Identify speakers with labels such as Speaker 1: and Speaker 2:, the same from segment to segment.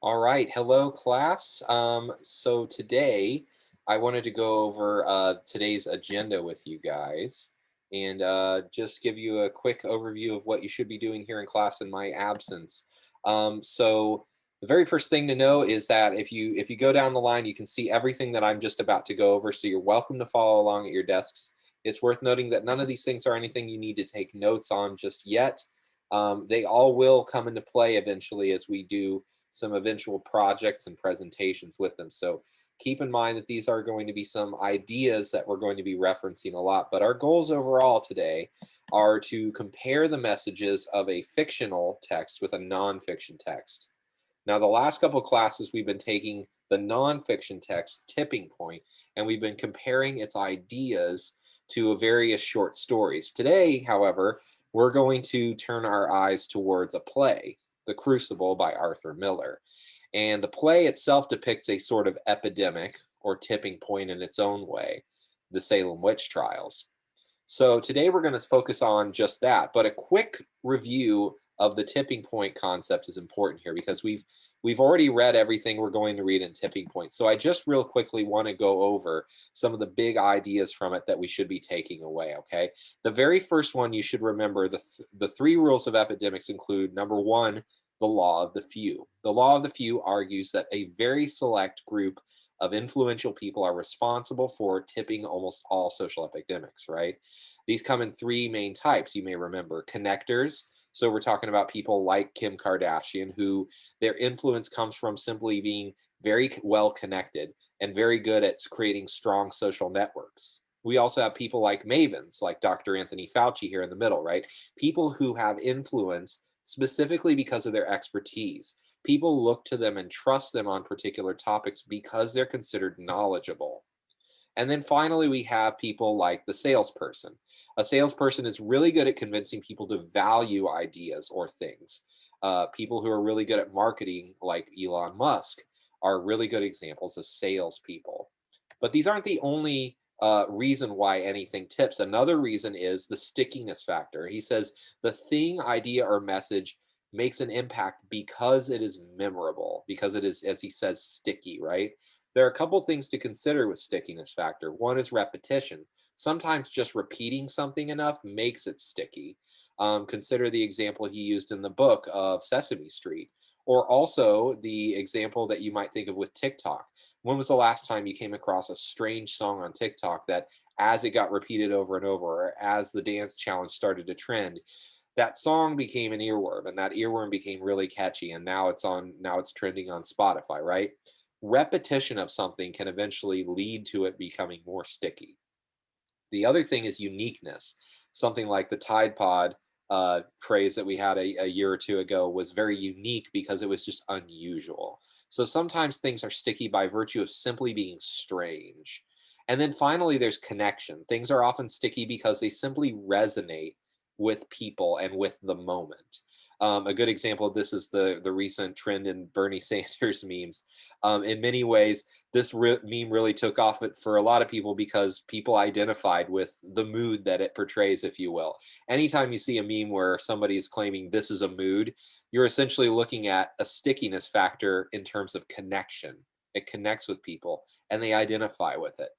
Speaker 1: All right, hello class. So today I wanted to go over today's agenda with you guys and just give you a quick overview of what you should be doing here in class in my absence. So the very first thing to know is that if you go down the line, you can see everything that I'm just about to go over. So you're welcome to follow along at your desks. It's worth noting that none of these things are anything you need to take notes on just yet. They all will come into play eventually as we do some eventual projects and presentations with them. So keep in mind that these are going to be some ideas that we're going to be referencing a lot. But our goals overall today are to compare the messages of a fictional text with a nonfiction text. Now, the last couple of classes, we've been taking the nonfiction text Tipping Point, and we've been comparing its ideas to various short stories. Today, however, we're going to turn our eyes towards a play, The Crucible by Arthur Miller. And the play itself depicts a sort of epidemic or tipping point in its own way, the Salem witch trials. So today we're going to focus on just that, but a quick review of the tipping point concepts is important here because we've already read everything we're going to read in tipping point. So I just real quickly want to go over some of the big ideas from it that we should be taking away, okay? The very first one you should remember, the three rules of epidemics include number one, the law of the few. The law of the few argues that a very select group of influential people are responsible for tipping almost all social epidemics, right? These come in three main types, you may remember. Connectors. So we're talking about people like Kim Kardashian, who their influence comes from simply being very well connected and very good at creating strong social networks. We also have people like mavens, like Dr. Anthony Fauci here in the middle, right? People who have influence specifically because of their expertise. People look to them and trust them on particular topics because they're considered knowledgeable. And then finally, we have people like the salesperson. A salesperson is really good at convincing people to value ideas or things. People who are really good at marketing, like Elon Musk, are really good examples of salespeople. But these aren't the only reason why anything tips. Another reason is the stickiness factor. He says the thing, idea, or message makes an impact because it is memorable, because it is, as he says, sticky, right? There are a couple things to consider with stickiness factor. One is repetition. Sometimes just repeating something enough makes it sticky. Consider the example he used in the book of Sesame Street, or also the example that you might think of with TikTok. When was the last time you came across a strange song on TikTok that, as it got repeated over and over, or as the dance challenge started to trend, that song became an earworm, and that earworm became really catchy, and now it's trending on Spotify, right? Repetition of something can eventually lead to it becoming more sticky. The other thing is uniqueness. Something like the Tide Pod craze that we had a year or two ago was very unique because it was just unusual. So sometimes things are sticky by virtue of simply being strange. And then finally, there's connection. Things are often sticky because they simply resonate with people and with the moment. A good example of this is the recent trend in Bernie Sanders memes. In many ways, this meme really took off for a lot of people because people identified with the mood that it portrays, if you will. Anytime you see a meme where somebody is claiming this is a mood, you're essentially looking at a stickiness factor in terms of connection. It connects with people and they identify with it.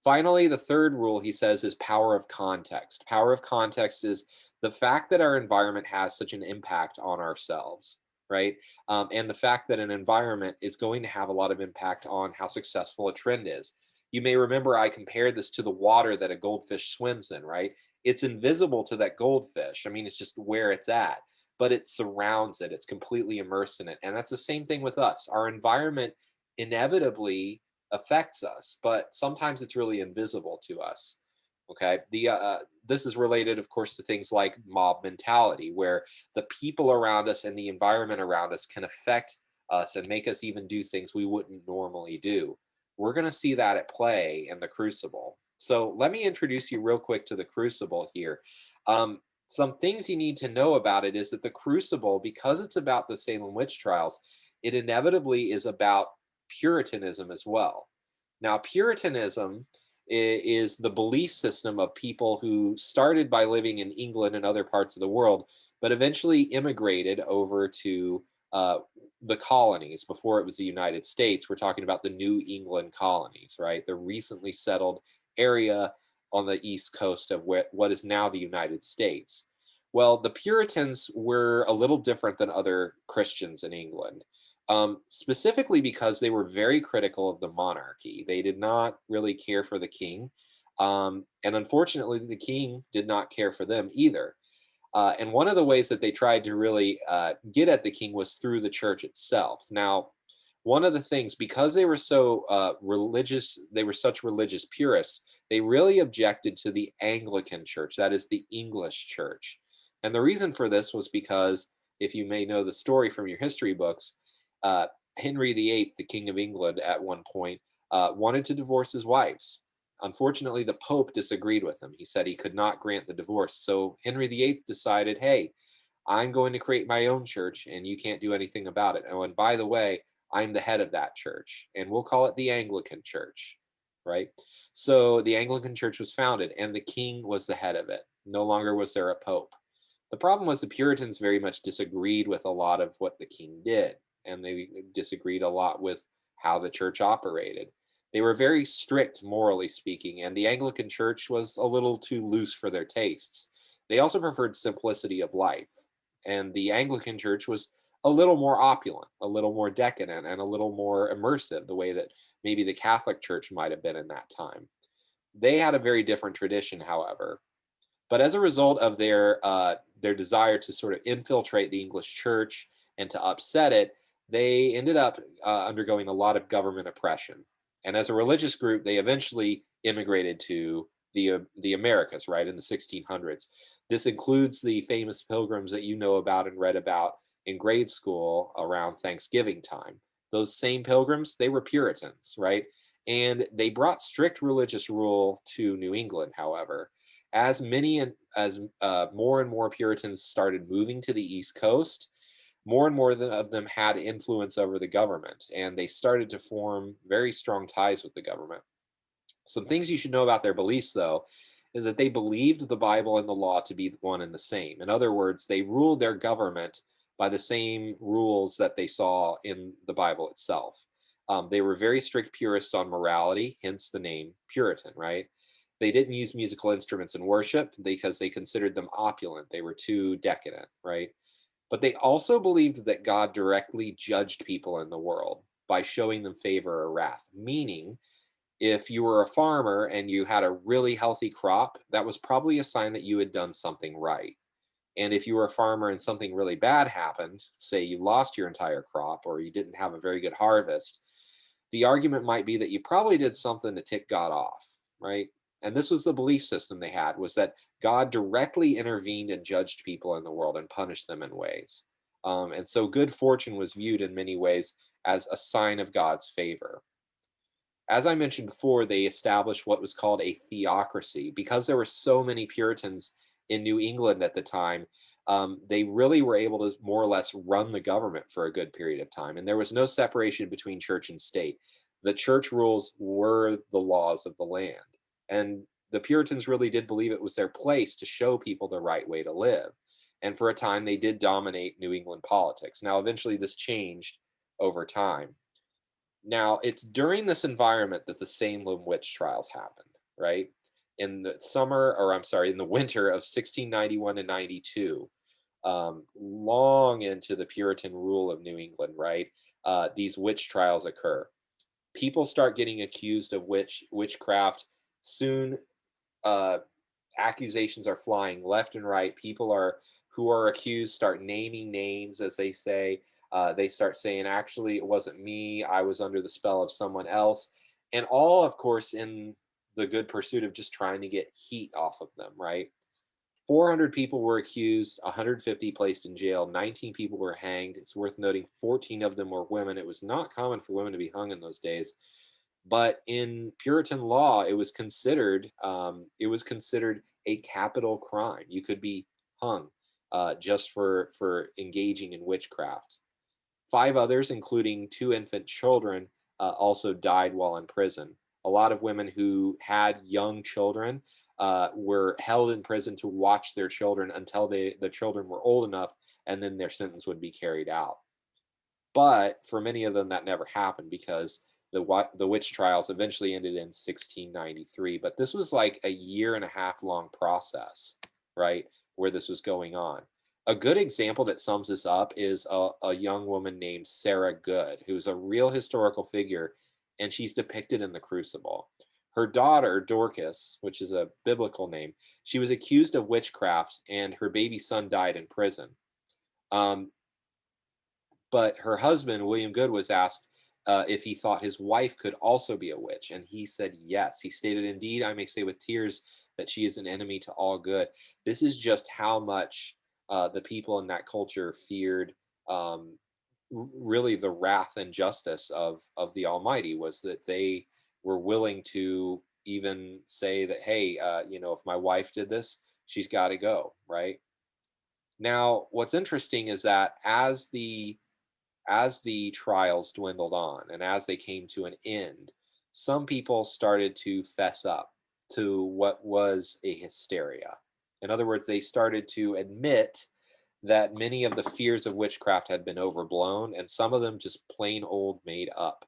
Speaker 1: Finally, the third rule he says is power of context. Power of context is the fact that our environment has such an impact on ourselves, right? And the fact that an environment is going to have a lot of impact on how successful a trend is. You may remember I compared this to the water that a goldfish swims in, right? It's invisible to that goldfish. I mean, it's just where it's at, but it surrounds it, it's completely immersed in it. And that's the same thing with us. Our environment inevitably affects us, but sometimes it's really invisible to us. Okay, this is related, of course, to things like mob mentality, where the people around us and the environment around us can affect us and make us even do things we wouldn't normally do. We're going to see that at play in the Crucible. So let me introduce you real quick to the Crucible here. Some things you need to know about it is that the Crucible, because it's about the Salem witch trials, it inevitably is about Puritanism as well. Now, Puritanism is the belief system of people who started by living in England and other parts of the world, but eventually immigrated over to uh, the colonies. Before it was the United States, we're talking about the New England colonies, right? The recently settled area on the east coast of what is now the United States. Well, the Puritans were a little different than other Christians in England, specifically because they were very critical of the monarchy. They did not really care for the king. And unfortunately, the king did not care for them either. And one of the ways that they tried to really get at the king was through the church itself. Now, one of the things, because they were so religious, they were such religious purists, they really objected to the Anglican church, that is the English church. And the reason for this was because, if you may know the story from your history books, uh, Henry VIII, the King of England, at one point wanted to divorce his wives. Unfortunately, the Pope disagreed with him. He said he could not grant the divorce. So Henry VIII decided, hey, I'm going to create my own church and you can't do anything about it. Oh, and by the way, I'm the head of that church and we'll call it the Anglican Church, right? So the Anglican Church was founded and the king was the head of it. No longer was there a pope. The problem was the Puritans very much disagreed with a lot of what the king did, and they disagreed a lot with how the church operated. They were very strict, morally speaking, and the Anglican Church was a little too loose for their tastes. They also preferred simplicity of life, and the Anglican Church was a little more opulent, a little more decadent, and a little more immersive, the way that maybe the Catholic Church might have been in that time. They had a very different tradition, however. But as a result of their desire to sort of infiltrate the English church and to upset it, they ended up undergoing a lot of government oppression. And as a religious group, they eventually immigrated to the Americas, right, in the 1600s. This includes the famous pilgrims that you know about and read about in grade school around Thanksgiving time. Those same pilgrims, they were Puritans, right? And they brought strict religious rule to New England, however, as many and as more and more Puritans started moving to the East Coast, more and more of them had influence over the government, and they started to form very strong ties with the government. Some things you should know about their beliefs, though, is that they believed the Bible and the law to be one and the same. In other words, they ruled their government by the same rules that they saw in the Bible itself. They were very strict purists on morality, hence the name Puritan, right? They didn't use musical instruments in worship because they considered them opulent. They were too decadent, right? But they also believed that God directly judged people in the world by showing them favor or wrath, meaning if you were a farmer and you had a really healthy crop, that was probably a sign that you had done something right. And if you were a farmer and something really bad happened, say you lost your entire crop or you didn't have a very good harvest, the argument might be that you probably did something to tick God off, right? And this was the belief system they had, was that God directly intervened and judged people in the world and punished them in ways. And so good fortune was viewed in many ways as a sign of God's favor. As I mentioned before, they established what was called a theocracy. Because there were so many Puritans in New England at the time, they really were able to more or less run the government for a good period of time. And there was no separation between church and state. The church rules were the laws of the land. And the Puritans really did believe it was their place to show people the right way to live. And for a time, they did dominate New England politics. Now, eventually, this changed over time. Now, it's during this environment that the Salem witch trials happened, right? In the summer, or I'm sorry, in the winter of 1691 and 92, long into the Puritan rule of New England, right? These witch trials occur. People start getting accused of witchcraft. Soon, uh, accusations are flying left and right. People are who are accused start naming names, as they say. They start saying, "Actually, it wasn't me. I was under the spell of someone else," and all, of course, in the good pursuit of just trying to get heat off of them. Right? 400 people were accused, 150 placed in jail, 19 people were hanged. It's worth noting 14 of them were women. It was not common for women to be hung in those days, but in Puritan law, it was considered a capital crime. You could be hung just for engaging in witchcraft. Five others, including two infant children, also died while in prison. A lot of women who had young children were held in prison to watch their children until the children were old enough, and then their sentence would be carried out. But for many of them, that never happened because the witch trials eventually ended in 1693. But this was like a year and a half long process, right, where this was going on. A good example that sums this up is a young woman named Sarah Good, who's a real historical figure, and she's depicted in the Crucible. Her daughter, Dorcas, which is a biblical name, she was accused of witchcraft, and her baby son died in prison. Um, but her husband, William Good, was asked if he thought his wife could also be a witch, and he said yes. He stated, "Indeed, I may say with tears that she is an enemy to all good." This is just how much the people in that culture feared, um, really the wrath and justice of the Almighty, was that they were willing to even say that, hey, if my wife did this, she's got to go, right? Now, what's interesting is that as the trials dwindled on and as they came to an end, some people started to fess up to what was a hysteria. In other words, they started to admit that many of the fears of witchcraft had been overblown and some of them just plain old made up.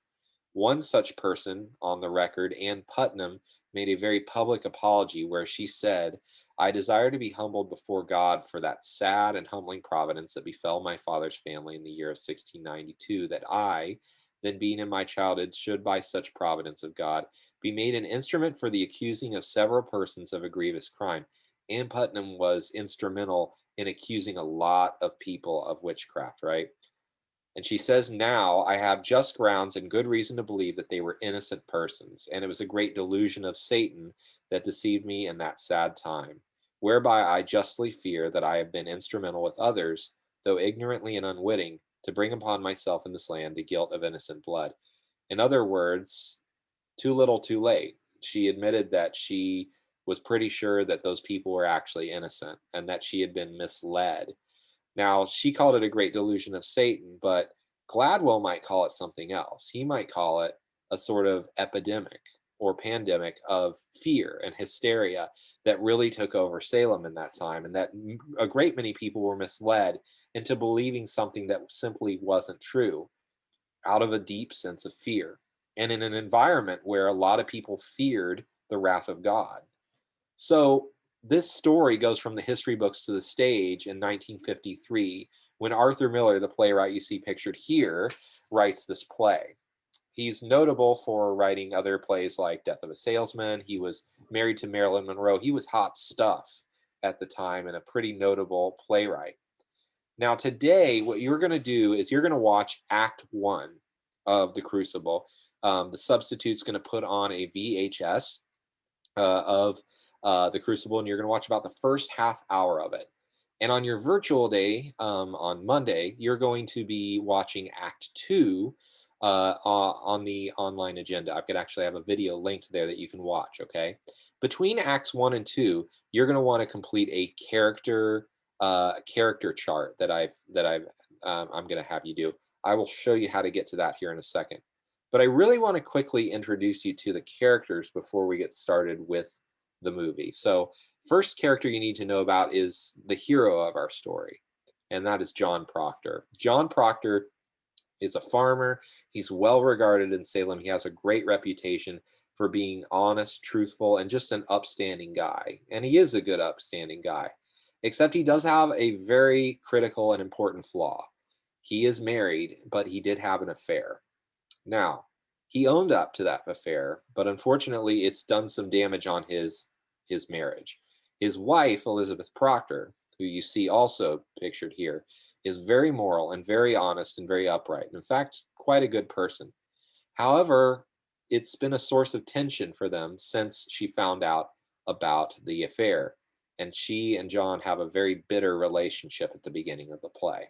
Speaker 1: One such person on the record, Ann Putnam, made a very public apology where she said, "I desire to be humbled before God for that sad and humbling providence that befell my father's family in the year of 1692, that I, then being in my childhood, should by such providence of God be made an instrument for the accusing of several persons of a grievous crime." Ann Putnam was instrumental in accusing a lot of people of witchcraft, right? And she says, "Now I have just grounds and good reason to believe that they were innocent persons, and it was a great delusion of Satan that deceived me in that sad time, whereby I justly fear that I have been instrumental with others, though ignorantly and unwitting, to bring upon myself in this land the guilt of innocent blood." In other words, too little, too late. She admitted that she was pretty sure that those people were actually innocent and that she had been misled. Now, she called it a great delusion of Satan, but Gladwell might call it something else. He might call it a sort of epidemic or pandemic of fear and hysteria that really took over Salem in that time, and that a great many people were misled into believing something that simply wasn't true out of a deep sense of fear and in an environment where a lot of people feared the wrath of God. So this story goes from the history books to the stage in 1953 when Arthur Miller, the playwright you see pictured here, writes this play. He's notable for writing other plays like Death of a Salesman. He was married to Marilyn Monroe. He was hot stuff at the time and a pretty notable playwright. Now, today, what you're going to do is you're going to watch Act One of The Crucible. The substitute's going to put on a VHS of The Crucible, and you're going to watch about the first half hour of it. And on your virtual day, on Monday, you're going to be watching Act Two on the online agenda. I could actually have a video linked there that you can watch. Okay. Between Acts One and Two, you're going to want to complete a character chart that I'm going to have you do. I will show you how to get to that here in a second. But I really want to quickly introduce you to the characters before we get started with the movie. So, first character you need to know about is the hero of our story, and that is John Proctor. John Proctor is a farmer. He's well regarded in Salem. He has a great reputation for being honest, truthful, and just an upstanding guy. And he is a good, upstanding guy, except he does have a very critical and important flaw. He is married, but he did have an affair. Now, he owned up to that affair, but unfortunately, it's done some damage on his marriage. His wife, Elizabeth Proctor, who you see also pictured here, is very moral and very honest and very upright. And in fact, quite a good person. However, it's been a source of tension for them since she found out about the affair. And she and John have a very bitter relationship at the beginning of the play.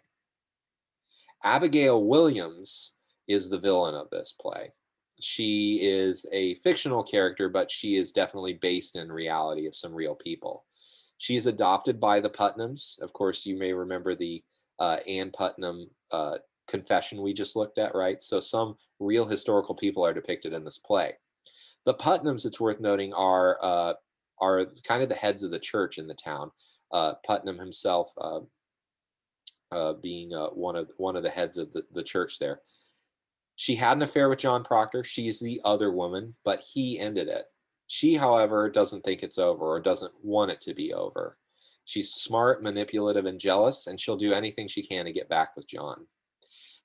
Speaker 1: Abigail Williams is the villain of this play. She is a fictional character, but she is definitely based in reality of some real people. She is adopted by the Putnams. Of course, you may remember the Ann Putnam confession we just looked at, right? So some real historical people are depicted in this play. The Putnams, it's worth noting, are kind of the heads of the church in the town. Putnam himself being one of the heads of the church there. She had an affair with John Proctor. She's the other woman, but he ended it. She, however, doesn't think it's over or doesn't want it to be over. She's smart, manipulative, and jealous, and she'll do anything she can to get back with John.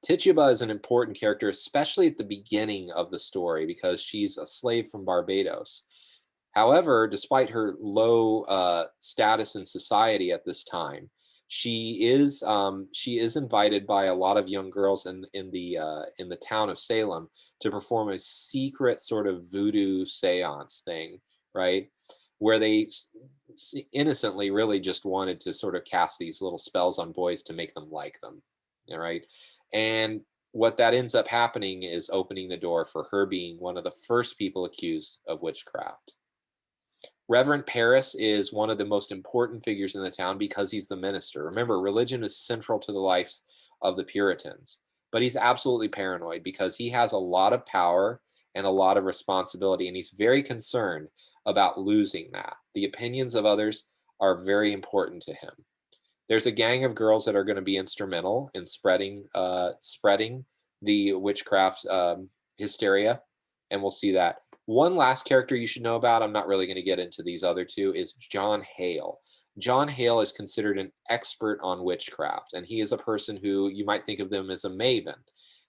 Speaker 1: Tituba is an important character, especially at the beginning of the story, because she's a slave from Barbados. However, despite her low status in society at this time, she is invited by a lot of young girls in the town of Salem to perform a secret sort of voodoo séance thing, right? Where they innocently really just wanted to sort of cast these little spells on boys to make them like them, all right? And what that ends up happening is opening the door for her being one of the first people accused of witchcraft. Reverend Paris is one of the most important figures in the town because he's the minister. Remember, religion is central to the lives of the Puritans, but he's absolutely paranoid because he has a lot of power and a lot of responsibility, and he's very concerned about losing that. The opinions of others are very important to him. There's a gang of girls that are going to be instrumental in spreading the witchcraft hysteria, and we'll see that. One last character you should know about, I'm not really going to get into these other two, is John Hale. John Hale is considered an expert on witchcraft, and he is a person who you might think of them as a maven.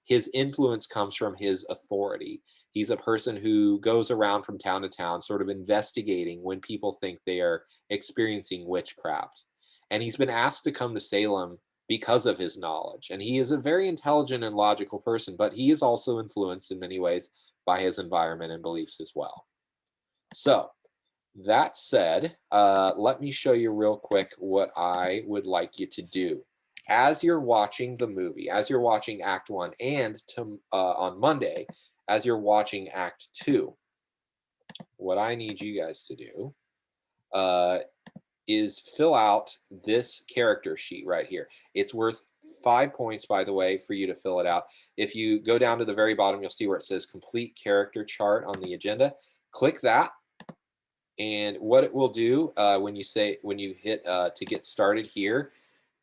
Speaker 1: His influence comes from his authority. He's a person who goes around from town to town, sort of investigating when people think they are experiencing witchcraft. And he's been asked to come to Salem because of his knowledge. And he is a very intelligent and logical person, but he is also influenced in many ways by his environment and beliefs as well. So, that said, let me show you real quick what I would like you to do. As you're watching the movie, as you're watching Act 1, and on Monday, as you're watching Act 2, what I need you guys to do uh, is fill out this character sheet right here. It's worth 5 points, by the way, for you to fill it out. If you go down to the very bottom, you'll see where it says complete character chart on the agenda. Click that. And what it will do when you hit to get started here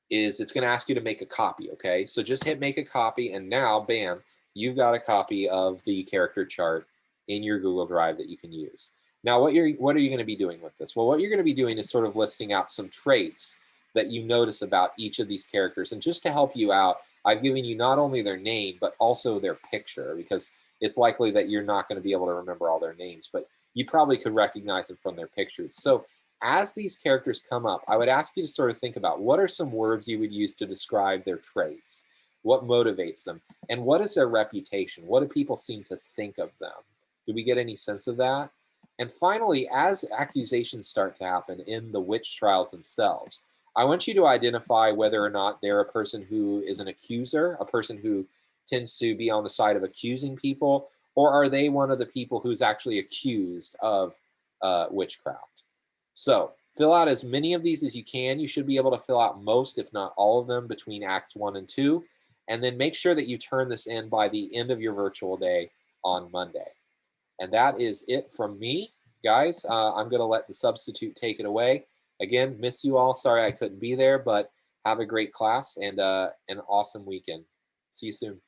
Speaker 1: is it's going to ask you to make a copy. Okay, so just hit make a copy, and now, bam, you've got a copy of the character chart in your Google Drive that you can use. Now, what are you going to be doing with this? Well, what you're going to be doing is sort of listing out some traits that you notice about each of these characters, and just to help you out, I've given you not only their name but also their picture, because it's likely that you're not going to be able to remember all their names, but you probably could recognize them from their pictures. So as these characters come up, I would ask you to sort of think about what are some words you would use to describe their traits? What motivates them? And what is their reputation? What do people seem to think of them? Do we get any sense of that? And finally, as accusations start to happen in the witch trials themselves, I want you to identify whether or not they're a person who is an accuser, a person who tends to be on the side of accusing people, or are they one of the people who's actually accused of witchcraft? So fill out as many of these as you can. You should be able to fill out most, if not all of them, between Acts 1 and 2. And then make sure that you turn this in by the end of your virtual day on Monday. And that is it from me, guys. I'm going to let the substitute take it away. Again, miss you all. Sorry I couldn't be there, but have a great class and an awesome weekend. See you soon.